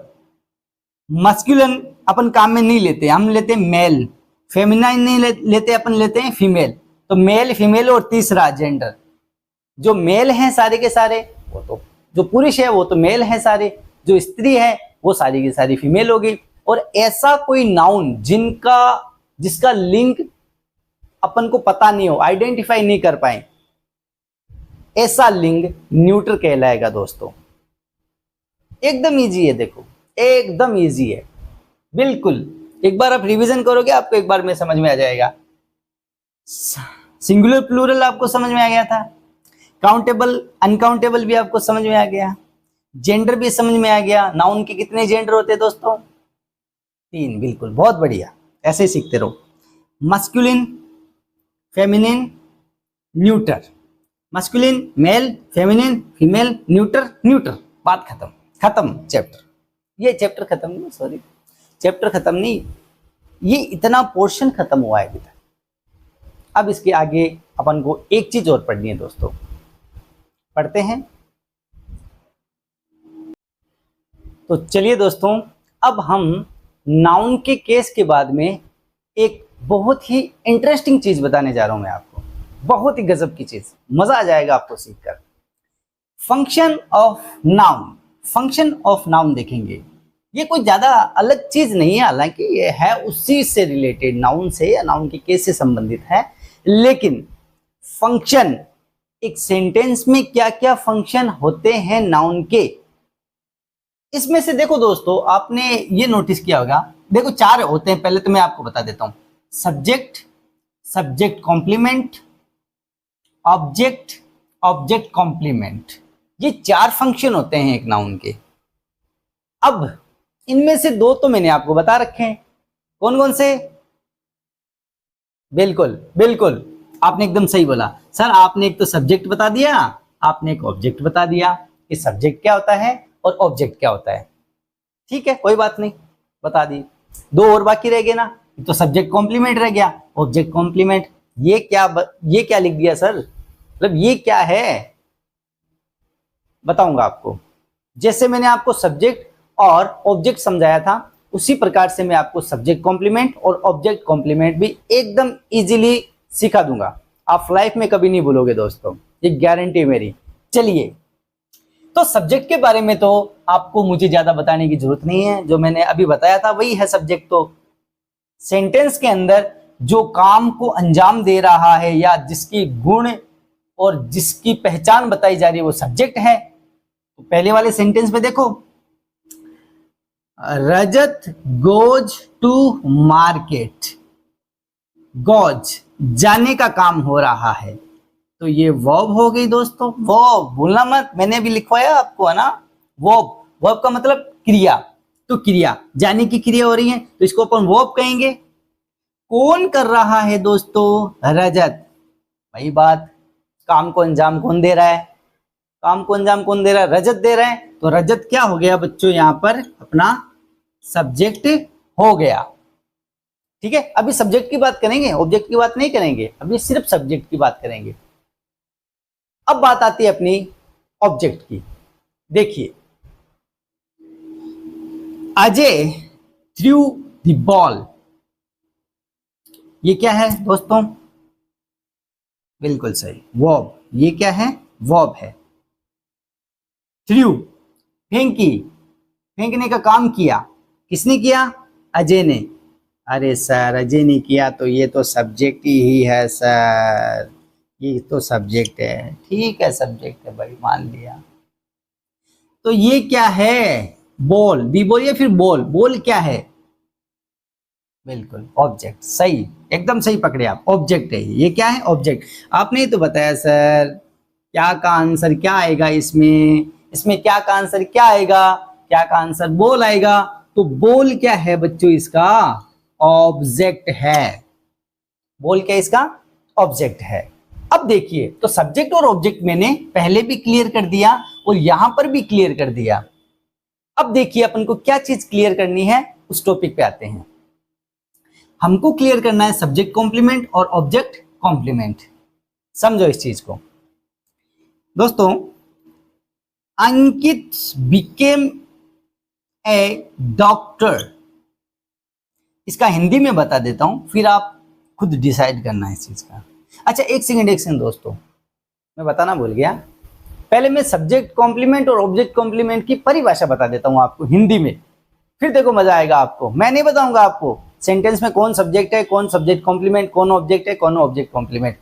मास्कुलिन अपन काम में नहीं लेते, हम लेते मेल। फेमिनाइन नहीं लेते, अपन लेते हैं फीमेल। तो मेल, फीमेल और तीसरा जेंडर। जो मेल हैं सारे के सारे, वो तो जो पुरुष है वो तो मेल है सारे, जो स्त्री है वो सारी की सारी फीमेल होगी। और ऐसा कोई नाउन जिसका लिंग अपन को पता नहीं हो, आइडेंटिफाई नहीं कर पाए, ऐसा लिंग न्यूट्रल कहलाएगा दोस्तों। एकदम इजी है, देखो एकदम इजी है, बिल्कुल। एक बार आप रिवीजन करोगे आपको एक बार में समझ में आ जाएगा। सिंगुलर प्लूरल आपको समझ में आ गया था, काउंटेबल अनकाउंटेबल भी आपको समझ में आ गया, जेंडर भी समझ में आ गया। नाउन के कितने जेंडर होते हैं दोस्तों? 3। बिल्कुल, बहुत बढ़िया, ऐसे ही सीखते रहो। Masculine, feminine, neuter. Masculine male, feminine female, neuter neuter. बात खत्म, खत्म चैप्टर। ये चैप्टर खत्म नहीं, सॉरी चैप्टर खत्म नहीं, ये इतना पोर्शन खत्म हुआ है अभी तक। अब इसके आगे अपन को एक चीज और पढ़नी है दोस्तों, पढ़ते हैं। तो चलिए दोस्तों, अब हम नाउन के केस के बाद में एक बहुत ही इंटरेस्टिंग चीज बताने जा रहा हूं मैं आपको, बहुत ही गजब की चीज, मजा आ जाएगा आपको सीखकर। Function of noun, function of noun देखेंगे। ये कोई ज्यादा अलग चीज नहीं है, हालांकि ये है उसी से रिलेटेड, नाउन से या नाउन के केस से संबंधित है। लेकिन फंक्शन, एक सेंटेंस में क्या क्या फंक्शन होते हैं नाउन के, इसमें से देखो दोस्तों, आपने ये नोटिस किया होगा, देखो 4 होते हैं। पहले तो मैं आपको बता देता हूं, subject, subject complement, object, object complement. ये 4 फंक्शन होते हैं एक नाउन के। अब इनमें से 2 तो मैंने आपको बता रखे हैं, कौन कौन से? बिल्कुल बिल्कुल, आपने एकदम सही बोला सर। आपने एक तो सब्जेक्ट बता दिया, आपने एक ऑब्जेक्ट बता दिया कि सब्जेक्ट क्या होता है और ऑब्जेक्ट क्या होता है। ठीक है, कोई बात नहीं, बता दी। 2 और बाकी रह गए ना, तो सब्जेक्ट कॉम्प्लीमेंट रह गया, ऑब्जेक्ट कॉम्प्लीमेंट। ये क्या लिख दिया सर, मतलब ये क्या है, बताऊंगा आपको। जैसे मैंने आपको सब्जेक्ट और ऑब्जेक्ट समझाया था, उसी प्रकार से मैं आपको सब्जेक्ट कॉम्प्लीमेंट और ऑब्जेक्ट कॉम्प्लीमेंट भी एकदम इजीली सिखा दूंगा। आप लाइफ में कभी नहीं भूलोगे दोस्तों, ये गारंटी है मेरी। चलिए, तो सब्जेक्ट के बारे में तो आपको मुझे ज्यादा बताने की जरूरत नहीं है, जो मैंने अभी बताया था वही है सब्जेक्ट। तो सेंटेंस के अंदर जो काम को अंजाम दे रहा है या जिसकी गुण और जिसकी पहचान बताई जा रही है वो सब्जेक्ट है। तो पहले वाले सेंटेंस में देखो, रजत गोज टू मार्केट, गोज जाने का काम हो रहा है, तो ये वर्ब हो गई दोस्तों। वर्ब भूलना मत, मैंने भी लिखवाया आपको, है ना। वर्ब, वर्ब का मतलब क्रिया, तो क्रिया, जाने की क्रिया हो रही है तो इसको अपन वर्ब कहेंगे। कौन कर रहा है दोस्तों? रजत। वही बात, काम को अंजाम कौन दे रहा है? काम को अंजाम कौन दे रहा है? रजत दे रहा है। तो रजत क्या हो गया बच्चों, यहां पर अपना सब्जेक्ट हो गया। ठीक है, अभी सब्जेक्ट की बात करेंगे, ऑब्जेक्ट की बात नहीं करेंगे, अभी सिर्फ सब्जेक्ट की बात करेंगे। अब बात आती है अपनी ऑब्जेक्ट की। देखिए, अजय थ्रू द बॉल। ये क्या है दोस्तों? बिल्कुल सही, वर्ब। ये क्या है? वर्ब है। थ्रू, फेंकी, फेंकने का काम किया। किसने किया? अजय ने। अरे सर, अजय ने किया तो ये तो सब्जेक्ट ही है सर, ये तो सब्जेक्ट है। ठीक है, सब्जेक्ट है भाई, मान लिया। तो ये क्या है? बॉल। बी बॉल या फिर बॉल? बॉल क्या है? बिल्कुल ऑब्जेक्ट। सही, एकदम सही पकड़े आप, ऑब्जेक्ट है ये। क्या है? ऑब्जेक्ट। आपने ही तो बताया सर, क्या का आंसर क्या आएगा इसमें? इसमें क्या का आंसर क्या आएगा? क्या का आंसर बॉल आएगा। तो बॉल क्या है बच्चों? इसका ऑब्जेक्ट है। बॉल क्या इसका? ऑब्जेक्ट है। अब देखिए, तो सब्जेक्ट और ऑब्जेक्ट मैंने पहले भी क्लियर कर दिया और यहां पर भी क्लियर कर दिया। अब देखिए अपन को क्या चीज क्लियर करनी है, उस टॉपिक पे आते हैं। हमको क्लियर करना है सब्जेक्ट कॉम्प्लीमेंट और ऑब्जेक्ट कॉम्प्लीमेंट। समझो इस चीज को दोस्तों। अंकित बिकेम ए डॉक्टर, इसका हिंदी में बता देता हूं, फिर आप खुद डिसाइड करना है इस चीज का। अच्छा, एक सेकंड दोस्तों, मैं बताना भूल गया। पहले मैं सब्जेक्ट कॉम्प्लीमेंट और ऑब्जेक्ट कॉम्प्लीमेंट की परिभाषा बता देता हूं आपको हिंदी में, फिर देखो मजा आएगा आपको। मैं नहीं बताऊंगा आपको सेंटेंस में कौन सब्जेक्ट है, कौन सब्जेक्ट कॉम्प्लीमेंट, कौन ऑब्जेक्ट है, कौन ऑब्जेक्ट कॉम्प्लीमेंट।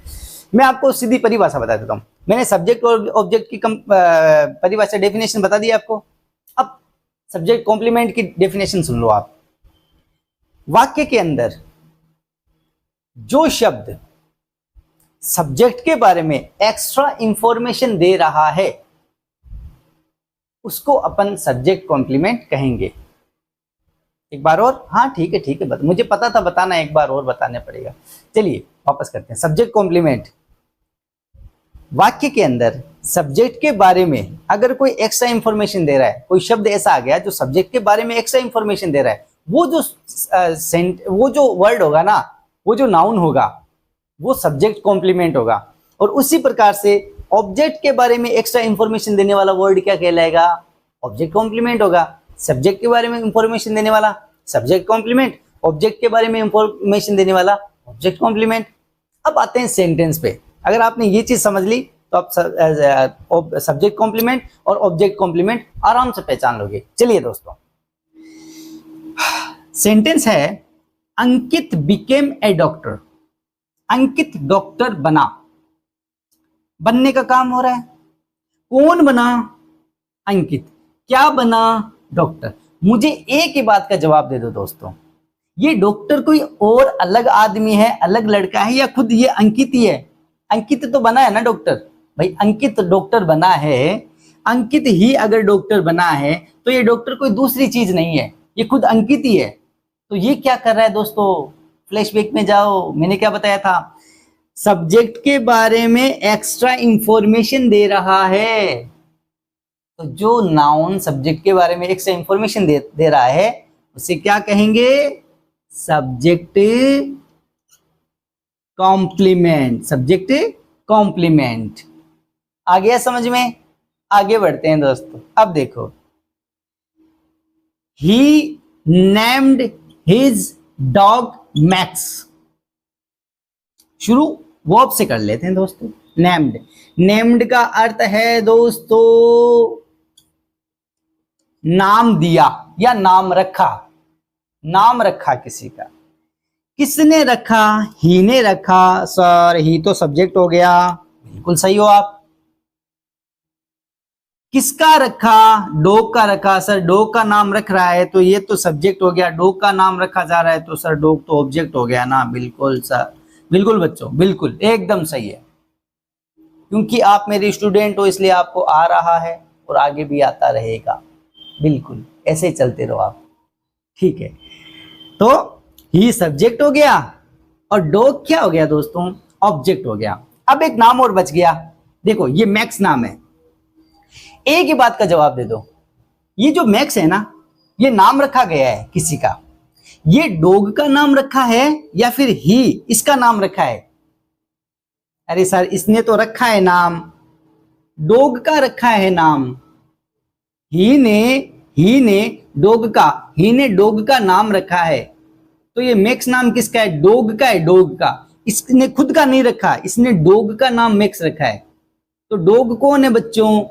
मैं आपको सीधी परिभाषा बता देता हूं। मैंने सब्जेक्ट और ऑब्जेक्ट की परिभाषा, डेफिनेशन बता दी आपको। अब सब्जेक्ट कॉम्प्लीमेंट की डेफिनेशन सुन लो आप। वाक्य के अंदर जो शब्द सब्जेक्ट के बारे में एक्स्ट्रा इंफॉर्मेशन दे रहा है उसको अपन सब्जेक्ट कॉम्प्लीमेंट कहेंगे। एक बार और, हाँ ठीक है, मुझे पता था बताना, एक बार और बताने पड़ेगा। चलिए वापस करते हैं। सब्जेक्ट कॉम्प्लीमेंट, वाक्य के अंदर सब्जेक्ट के बारे में अगर कोई एक्स्ट्रा इंफॉर्मेशन दे रहा है, कोई शब्द ऐसा आ गया जो सब्जेक्ट के बारे में एक्स्ट्रा इंफॉर्मेशन दे रहा है, वो जो वर्ड होगा ना, वो जो नाउन होगा, वो सब्जेक्ट कॉम्प्लीमेंट होगा। और उसी प्रकार से ऑब्जेक्ट के बारे में एक्स्ट्रा इंफॉर्मेशन देने वाला वर्ड क्या कहलाएगा? ऑब्जेक्ट कॉम्प्लीमेंट होगा। सब्जेक्ट के बारे में इंफॉर्मेशन देने वाला सब्जेक्ट कॉम्प्लीमेंट, ऑब्जेक्ट के बारे में इंफॉर्मेशन देने वाला ऑब्जेक्ट कॉम्प्लीमेंट। अब आते हैं सेंटेंस पे। अगर आपने ये चीज समझ ली तो आप सब्जेक्ट कॉम्प्लीमेंट और ऑब्जेक्ट कॉम्प्लीमेंट आराम से पहचान लोगे। चलिए दोस्तों, सेंटेंस है Ankit became a doctor. Ankit doctor बना, बनने का काम हो रहा है। कौन बना? अंकित। क्या बना? डॉक्टर। मुझे एक ही बात का जवाब दे दो दोस्तों, ये डॉक्टर कोई और अलग आदमी है, अलग लड़का है, या खुद ये अंकित ही है? अंकित तो बना है ना डॉक्टर भाई, अंकित डॉक्टर बना है। अंकित ही अगर डॉक्टर बना है तो ये डॉक्टर कोई दूसरी चीज नहीं है, ये खुद अंकित ही है। तो ये क्या कर रहा है दोस्तों? फ्लैशबैक में जाओ, मैंने क्या बताया था? सब्जेक्ट के बारे में एक्स्ट्रा इंफॉर्मेशन दे रहा है। तो जो नाउन सब्जेक्ट के बारे में एक्स्ट्रा इंफॉर्मेशन दे रहा है उसे क्या कहेंगे? Subject complement. Subject complement. आ गया समझ में? आगे बढ़ते हैं दोस्तों। अब देखो, he named his dog Max. शुरू वर्ब से कर लेते हैं दोस्तों। नेम्ड, नेम्ड का अर्थ है दोस्तों नाम दिया या नाम रखा। नाम रखा किसी का। किसने रखा? ही ने रखा। सर ही तो सब्जेक्ट हो गया, बिल्कुल सही हो आप। किसका रखा? डॉग का रखा। सर डॉग का नाम रख रहा है तो ये तो सब्जेक्ट हो गया। डॉग का नाम रखा जा रहा है तो सर डॉग तो ऑब्जेक्ट हो गया ना। बिल्कुल सर, बिल्कुल बच्चों, बिल्कुल एकदम सही है। क्योंकि आप मेरे स्टूडेंट हो इसलिए आपको आ रहा है और आगे भी आता रहेगा। बिल्कुल ऐसे ही चलते रहो आप, ठीक है। तो ही सब्जेक्ट हो गया और डॉग क्या हो गया दोस्तों? ऑब्जेक्ट हो गया। अब एक नाम और बच गया। देखो ये मैक्स नाम है। एक ही बात का जवाब दे दो, ये जो मैक्स है ना, ये नाम रखा गया है किसी का, ये डॉग का नाम रखा है या फिर ही इसका नाम रखा है? अरे सर इसने तो रखा है नाम, डॉग का रखा है नाम। ही ने डॉग का, ही ने डॉग का नाम रखा है। तो ये मैक्स नाम किसका है? डॉग का है, डॉग का। इसने खुद का नहीं रखा, इसने डॉग का नाम मैक्स रखा है। तो डॉग कौन है बच्चों?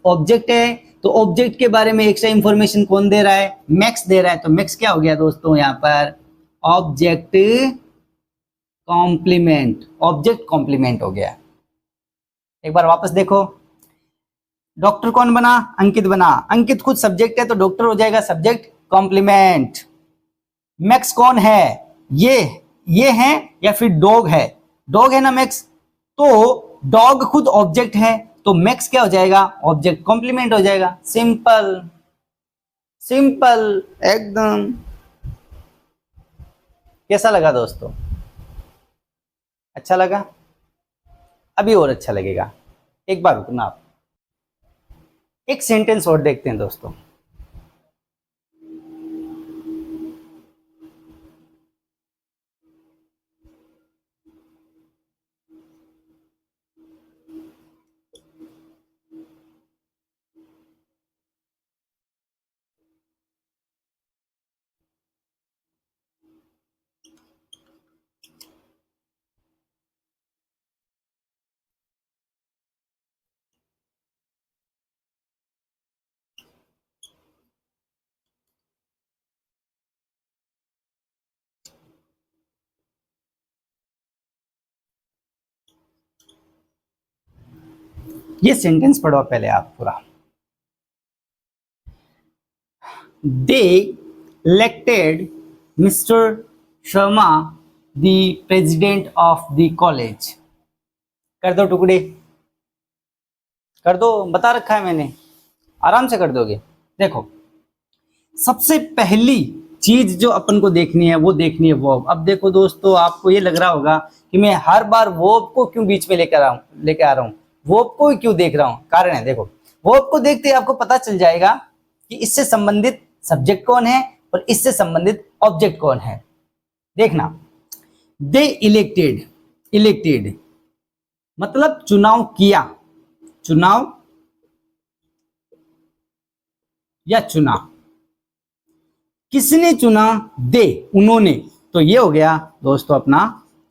ऑब्जेक्ट है। तो ऑब्जेक्ट के बारे में एक्स्ट्रा इंफॉर्मेशन कौन दे रहा है? मैक्स दे रहा है। तो मैक्स क्या हो गया दोस्तों यहाँ पर? ऑब्जेक्ट कॉम्प्लीमेंट, ऑब्जेक्ट कॉम्प्लीमेंट हो गया। एक बार वापस देखो, डॉक्टर कौन बना? अंकित बना। अंकित खुद सब्जेक्ट है तो डॉक्टर हो जाएगा सब्जेक्ट कॉम्प्लीमेंट। मैक्स कौन है? ये है या फिर डॉग है? डॉग है ना मैक्स, तो डॉग खुद ऑब्जेक्ट है, तो मैक्स क्या हो जाएगा? ऑब्जेक्ट कॉम्प्लीमेंट हो जाएगा। सिंपल, सिंपल एकदम। कैसा लगा दोस्तों? अच्छा लगा? अभी और अच्छा लगेगा। एक बार रुकना आप, एक सेंटेंस और देखते हैं दोस्तों। ये सेंटेंस पढ़ो पहले आप पूरा। They elected Mr Sharma the president of the college. कर दो टुकड़े, कर दो, बता रखा है मैंने, आराम से कर दोगे। देखो, सबसे पहली चीज जो अपन को देखनी है वो देखनी है वर्ब। अब देखो दोस्तों, आपको ये लग रहा होगा कि मैं हर बार वर्ब को क्यों बीच में लेकर आ रहा हूं, वर्ब को क्यों देख रहा हूं। कारण है, देखो वर्ब को देखते ही आपको पता चल जाएगा कि इससे संबंधित सब्जेक्ट कौन है और इससे संबंधित ऑब्जेक्ट कौन है। देखना, दे इलेक्टेड, इलेक्टेड मतलब चुनाव किया, चुनाव या चुना। किसने चुना? दे, उन्होंने। तो ये हो गया दोस्तों अपना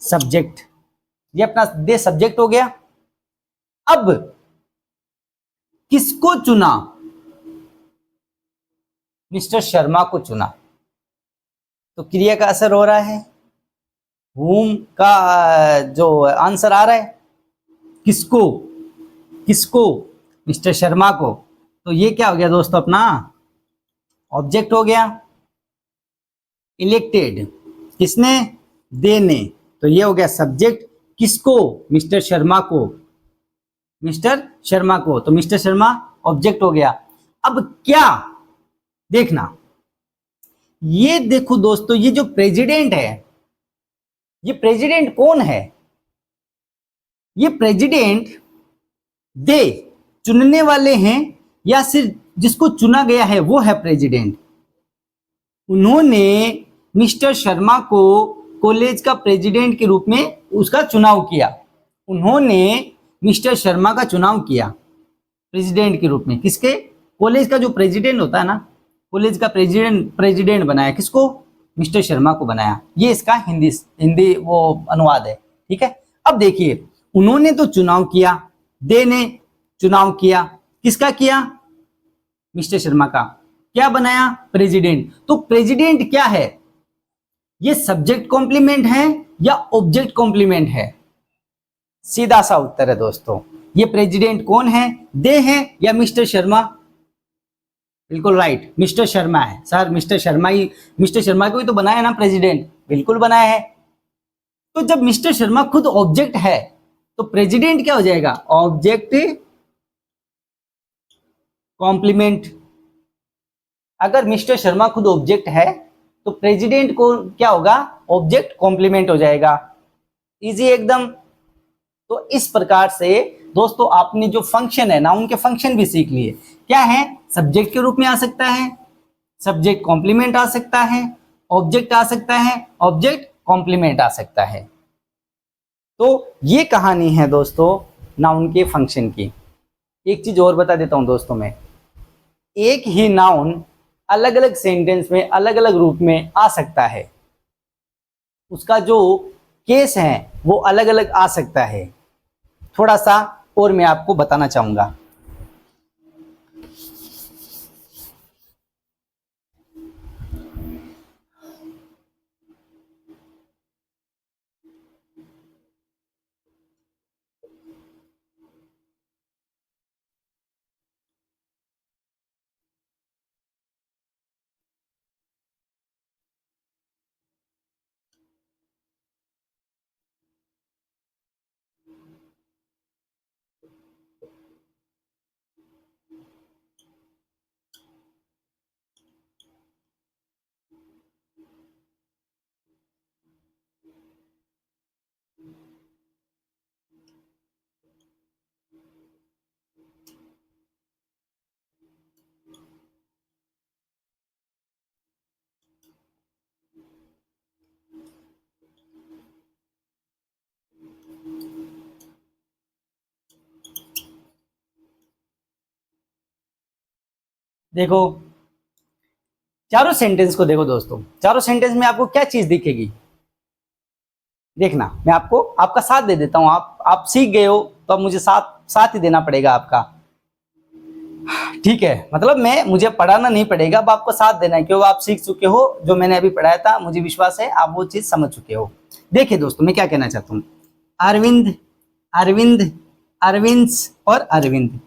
सब्जेक्ट, ये अपना दे सब्जेक्ट हो गया। अब किसको चुना? मिस्टर शर्मा को चुना। तो क्रिया का असर हो रहा है, whom का जो आंसर आ रहा है, किसको, किसको? मिस्टर शर्मा को। तो ये क्या हो गया दोस्तों? अपना ऑब्जेक्ट हो गया। इलेक्टेड किसने? दे ने। तो ये हो गया सब्जेक्ट। किसको? मिस्टर शर्मा को, मिस्टर शर्मा को। तो मिस्टर शर्मा ऑब्जेक्ट हो गया। अब क्या देखना, ये देखो दोस्तों, ये जो प्रेसिडेंट है, ये प्रेसिडेंट कौन है? ये प्रेसिडेंट दे चुनने वाले हैं या सिर्फ जिसको चुना गया है वो है प्रेसिडेंट? उन्होंने मिस्टर शर्मा को कॉलेज का प्रेसिडेंट के रूप में उसका चुनाव किया। उन्होंने मिस्टर शर्मा का चुनाव किया प्रेसिडेंट के रूप में। किसके? कॉलेज का जो प्रेसिडेंट होता है ना, कॉलेज का प्रेसिडेंट बनाया किसको? मिस्टर शर्मा को बनाया। ये इसका हिंदी वो अनुवाद है, ठीक है। अब देखिए, उन्होंने तो चुनाव किया, दे ने चुनाव किया, किसका किया? मिस्टर शर्मा का। क्या बनाया? प्रेसिडेंट। तो प्रेसिडेंट क्या है? ये सब्जेक्ट कॉम्प्लीमेंट है या ऑब्जेक्ट कॉम्प्लीमेंट है? सीधा सा उत्तर है दोस्तों, ये प्रेसिडेंट कौन है? दे है या मिस्टर शर्मा? बिल्कुल राइट, मिस्टर शर्मा है सर। मिस्टर शर्मा को ही तो बनाया ना प्रेसिडेंट, बिल्कुल बनाया है। तो जब मिस्टर शर्मा खुद ऑब्जेक्ट है तो प्रेसिडेंट क्या हो जाएगा? Object complement. अगर मिस्टर शर्मा खुद ऑब्जेक्ट है तो प्रेसिडेंट को क्या होगा? ऑब्जेक्ट कॉम्प्लीमेंट हो जाएगा। इजी एकदम। तो इस प्रकार से दोस्तों आपने जो फंक्शन है, नाउन के फंक्शन भी सीख लिए। क्या है? सब्जेक्ट के रूप में आ सकता है, सब्जेक्ट कॉम्प्लीमेंट आ सकता है, ऑब्जेक्ट आ सकता है, ऑब्जेक्ट कॉम्प्लीमेंट आ सकता है। तो ये कहानी है दोस्तों नाउन के फंक्शन की। एक चीज और बता देता हूं दोस्तों मैं, एक ही नाउन अलग अलग सेंटेंस में अलग अलग रूप में आ सकता है, उसका जो केस है वो अलग अलग आ सकता है। थोड़ा सा और मैं आपको बताना चाहूंगा। देखो चारों सेंटेंस को देखो दोस्तों, चारों सेंटेंस में आपको क्या चीज दिखेगी, देखना। मैं आपको आपका साथ दे देता हूं। आप सीख गए हो तो अब मुझे साथ ही देना पड़ेगा आपका, ठीक है। मतलब मुझे पढ़ाना नहीं पड़ेगा, अब आपको साथ देना है, क्योंकि आप सीख चुके हो। जो मैंने अभी पढ़ाया था मुझे विश्वास है आप वो चीज समझ चुके हो। देखिए दोस्तों मैं क्या कहना चाहता हूँ, अरविंद, अरविंद, अरविंद्स और अरविंद,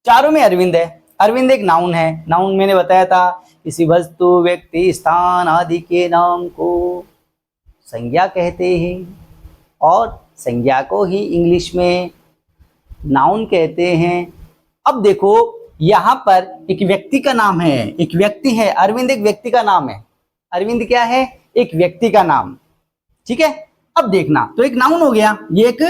चारों में अरविंद है। अरविंद एक नाउन है। नाउन मैंने बताया था किसी वस्तु, व्यक्ति, स्थान आदि के नाम को संज्ञा कहते हैं, और संज्ञा को ही इंग्लिश में नाउन कहते हैं। अब देखो यहां पर एक व्यक्ति का नाम है, एक व्यक्ति है। अरविंद एक व्यक्ति का नाम है। अरविंद क्या है? एक व्यक्ति का नाम, ठीक है। अब देखना, तो एक नाउन हो गया, ये एक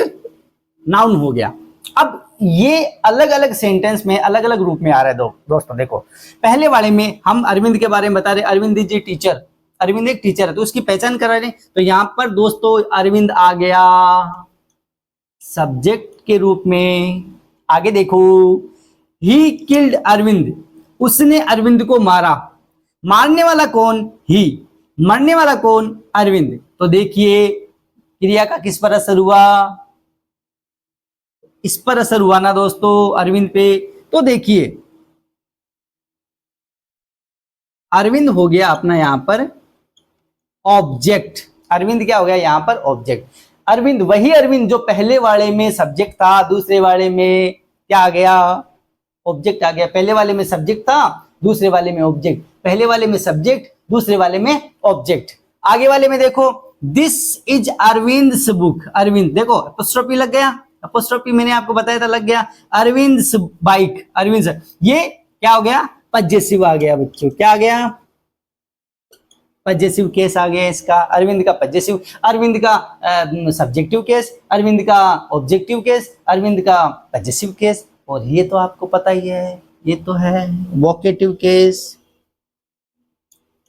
नाउन हो गया। अब ये अलग अलग सेंटेंस में अलग अलग रूप में आ रहा है। दोस्तों देखो, पहले वाले में हम अरविंद के बारे में बता रहे, अरविंद जी टीचर, अरविंद एक टीचर है तो उसकी पहचान करा रहे। तो यहां पर दोस्तों अरविंद आ गया सब्जेक्ट के रूप में। आगे देखो, ही किल्ड अरविंद, उसने अरविंद को मारा। मारने वाला कौन? ही। मरने वाला कौन? अरविंद। तो देखिए क्रिया का किस पर असर हुआ? इस पर असर हुआ ना दोस्तों, अरविंद पे। तो देखिए अरविंद हो गया अपना यहां पर ऑब्जेक्ट। अरविंद क्या हो गया यहां पर? ऑब्जेक्ट। अरविंद वही अरविंद जो पहले वाले में सब्जेक्ट था, दूसरे वाले में क्या आ गया? ऑब्जेक्ट आ गया। पहले वाले में सब्जेक्ट था, दूसरे वाले में ऑब्जेक्ट। पहले वाले में सब्जेक्ट, दूसरे वाले में ऑब्जेक्ट। आगे वाले में देखो, दिस इज अरविंद्स बुक। अरविंद देखो एपोस्ट्रोफी लग गया, एपोस्ट्रोफी मैंने आपको बताया था लग गया। अरविंद्स बाइक, अरविंद, ये क्या हो गया? पजेसिव आ गया बच्चों। क्या आ गया? पजेसिव केस आ गया इसका। अरविंद का पजेसिव, अरविंद का सब्जेक्टिव केस, अरविंद का ऑब्जेक्टिव केस, अरविंद का पजेसिव केस। और ये तो आपको पता ही है, ये तो है वोकेटिव केस।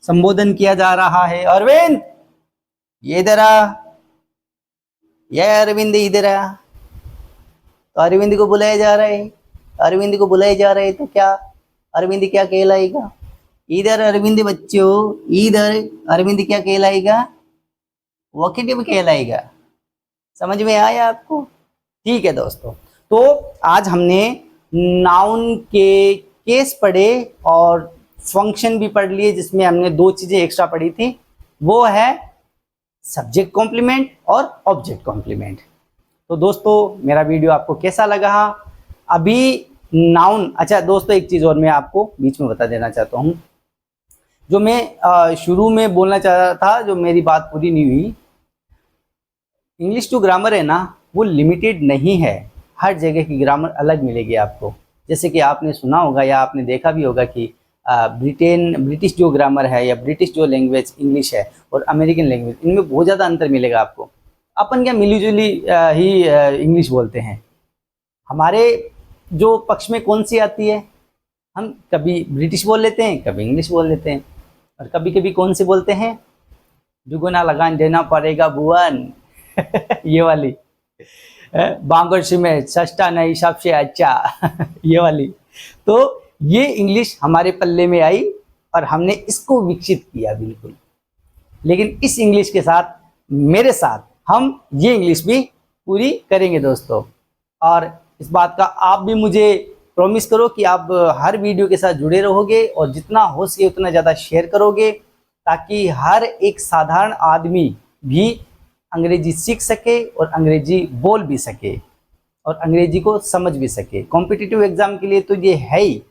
संबोधन किया जा रहा है, अरविंद ये इधर आ, ये अरविंद इधर आ। तो अरविंद को बुलाया जा रहा है, अरविंद को बुलाया जा रहा है, तो क्या अरविंद क्या कहलाएगा? इधर अरविंद बच्चों, इधर अरविंद क्या कहलाएगा? वोकेटिव कहलाएगा। समझ में आया आपको? ठीक है दोस्तों, तो आज हमने नाउन के केस पढ़े और फंक्शन भी पढ़ लिए, जिसमें हमने दो चीजें एक्स्ट्रा पढ़ी थी, वो है सब्जेक्ट कॉम्प्लीमेंट और ऑब्जेक्ट कॉम्प्लीमेंट। तो दोस्तों मेरा वीडियो आपको कैसा लगा? अभी नाउन, अच्छा दोस्तों एक चीज और मैं आपको बीच में बता देना चाहता हूँ, जो मैं शुरू में बोलना चाह रहा था, जो मेरी बात पूरी नहीं हुई। इंग्लिश जो ग्रामर है ना, वो लिमिटेड नहीं है, हर जगह की ग्रामर अलग मिलेगी आपको। जैसे कि आपने सुना होगा या आपने देखा भी होगा कि ब्रिटिश जो ग्रामर है या ब्रिटिश जो लैंग्वेज इंग्लिश है और अमेरिकन लैंग्वेज, इनमें बहुत ज़्यादा अंतर मिलेगा आपको। अपन क्या मिलीजुली ही इंग्लिश बोलते हैं। हमारे जो पक्ष में कौन सी आती है, हम कभी ब्रिटिश बोल लेते हैं, कभी इंग्लिश बोल लेते हैं, और कभी कभी कौन सी बोलते हैं? दुगुना लगान देना पड़ेगा बुआन ये वाली, बांगरसी में सस्ता नहीं सबसे अच्छा ये वाली। तो ये इंग्लिश हमारे पल्ले में आई और हमने इसको विकसित किया बिल्कुल। लेकिन इस इंग्लिश के साथ मेरे साथ हम ये इंग्लिश भी पूरी करेंगे दोस्तों। और इस बात का आप भी मुझे प्रॉमिस करो कि आप हर वीडियो के साथ जुड़े रहोगे और जितना हो सके उतना ज़्यादा शेयर करोगे, ताकि हर एक साधारण आदमी भी अंग्रेजी सीख सके और अंग्रेजी बोल भी सके और अंग्रेजी को समझ भी सके। कॉम्पिटिटिव एग्ज़ाम के लिए तो ये है ही,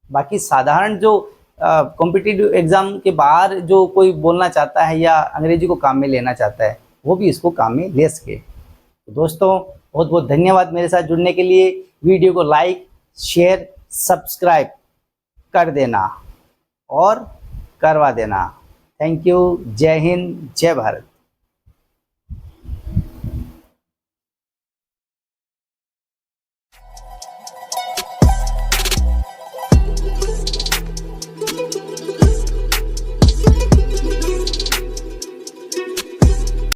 बाकी साधारण जो कॉम्पिटिटिव एग्ज़ाम के बाहर जो कोई बोलना चाहता है या अंग्रेजी को काम में लेना चाहता है, वो भी इसको काम में ले सके। तो दोस्तों बहुत बहुत धन्यवाद मेरे साथ जुड़ने के लिए। वीडियो को लाइक, शेयर, सब्सक्राइब कर देना और करवा देना। Thank you. जय हिंद, जय भारत।